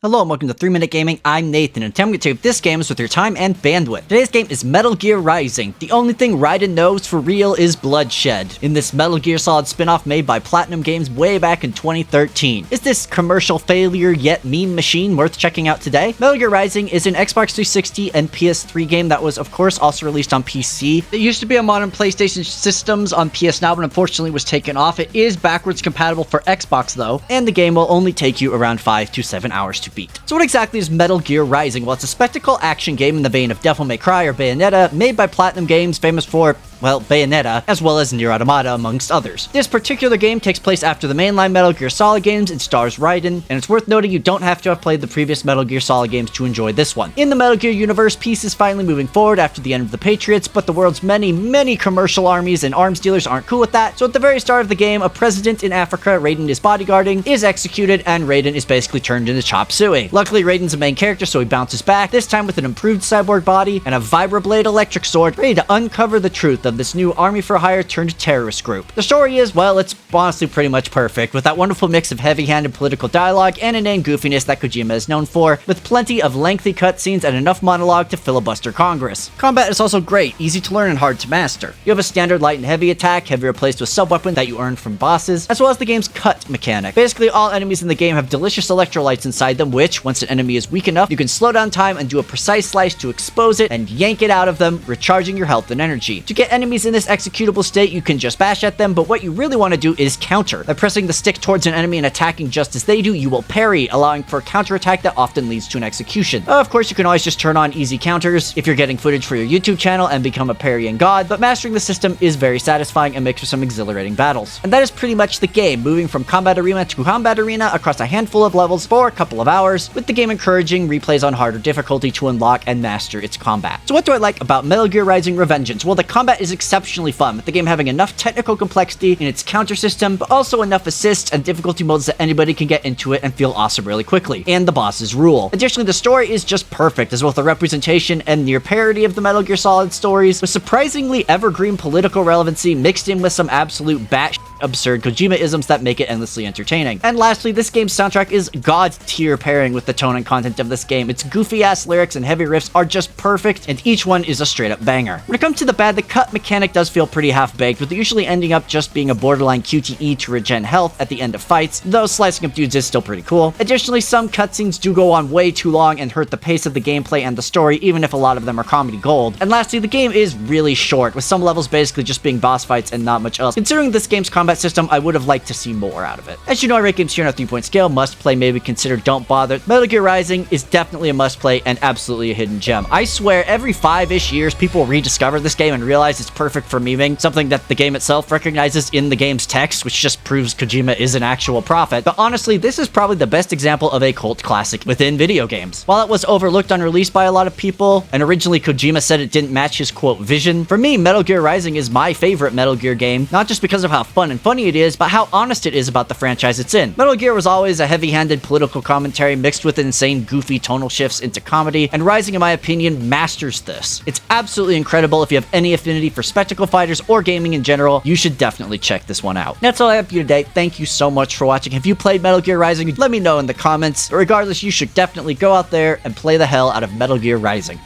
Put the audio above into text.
Hello and welcome to 3 Minute Gaming. I'm Nathan, and today I'm going to take this game with your time and bandwidth. Today's game is Metal Gear Rising. The only thing Raiden knows for real is bloodshed. In this Metal Gear Solid spin-off made by Platinum Games way back in 2013. Is this commercial failure yet meme machine worth checking out today? Metal Gear Rising is an Xbox 360 and PS3 game that was of course also released on PC. It used to be on modern PlayStation systems on PS Now, but unfortunately was taken off. It is backwards compatible for Xbox though, and the game will only take you around 5 to 7 hours to beat. So what exactly is Metal Gear Rising? Well, it's a spectacle action game in the vein of Devil May Cry or Bayonetta, made by Platinum Games, famous for, well, Bayonetta, as well as Nier Automata, amongst others. This particular game takes place after the mainline Metal Gear Solid games and stars Raiden, and it's worth noting you don't have to have played the previous Metal Gear Solid games to enjoy this one. In the Metal Gear universe, peace is finally moving forward after the end of the Patriots, but the world's many commercial armies and arms dealers aren't cool with that, so at the very start of the game, a president in Africa Raiden is bodyguarding is executed, and Raiden is basically turned into Chop Suey. Luckily, Raiden's a main character, so he bounces back, this time with an improved cyborg body and a vibroblade electric sword, ready to uncover the truth of this new army for hire turned terrorist group. The story is, well, it's honestly pretty much perfect, with that wonderful mix of heavy-handed political dialogue and inane goofiness that Kojima is known for, with plenty of lengthy cutscenes and enough monologue to filibuster Congress. Combat is also great, easy to learn and hard to master. You have a standard light and heavy attack, heavy replaced with sub-weapon that you earn from bosses, as well as the game's cut mechanic. Basically, all enemies in the game have delicious electrolytes inside them, which, once an enemy is weak enough, you can slow down time and do a precise slice to expose it and yank it out of them, recharging your health and energy. To get enemies in this executable state, you can just bash at them, but what you really want to do is counter. By pressing the stick towards an enemy and attacking just as they do, you will parry, allowing for a counterattack that often leads to an execution. Of course, you can always just turn on easy counters if you're getting footage for your YouTube channel and become a parrying god, but mastering the system is very satisfying and makes for some exhilarating battles. And that is pretty much the game, moving from combat arena to combat arena across a handful of levels for a couple of hours, with the game encouraging replays on harder difficulty to unlock and master its combat. So what do I like about Metal Gear Rising Revengeance? Well, the combat is exceptionally fun, with the game having enough technical complexity in its counter system, but also enough assists and difficulty modes that anybody can get into it and feel awesome really quickly. And the bosses rule. Additionally, the story is just perfect, as both a representation and near parody of the Metal Gear Solid stories, with surprisingly evergreen political relevancy mixed in with some absolute batshit absurd Kojima-isms that make it endlessly entertaining. And lastly, this game's soundtrack is god-tier pairing with the tone and content of this game. Its goofy-ass lyrics and heavy riffs are just perfect, and each one is a straight-up banger. When it comes to the bad, the cut mechanic does feel pretty half-baked, with it usually ending up just being a borderline QTE to regen health at the end of fights, though slicing up dudes is still pretty cool. Additionally, some cutscenes do go on way too long and hurt the pace of the gameplay and the story, even if a lot of them are comedy gold. And lastly, the game is really short, with some levels basically just being boss fights and not much else. Considering this game's combat system, I would have liked to see more out of it. As you know, I rate games here on a 3-point scale. Must play, maybe consider, don't bother. Metal Gear Rising is definitely a must play and absolutely a hidden gem. I swear every 5-ish years people rediscover this game and realize it's perfect for memeing, something that the game itself recognizes in the game's text, which just proves Kojima is an actual prophet. But honestly, this is probably the best example of a cult classic within video games. While it was overlooked on release by a lot of people, and originally Kojima said it didn't match his quote vision, for me, Metal Gear Rising is my favorite Metal Gear game, not just because of how fun and funny it is, but how honest it is about the franchise it's in. Metal Gear was always a heavy-handed political commentary mixed with insane goofy tonal shifts into comedy, and Rising, in my opinion, masters this. It's absolutely incredible. If you have any affinity for spectacle fighters or gaming in general, you should definitely check this one out. That's all I have for you today. Thank you so much for watching. If you played Metal Gear Rising, let me know in the comments. But regardless, you should definitely go out there and play the hell out of Metal Gear Rising.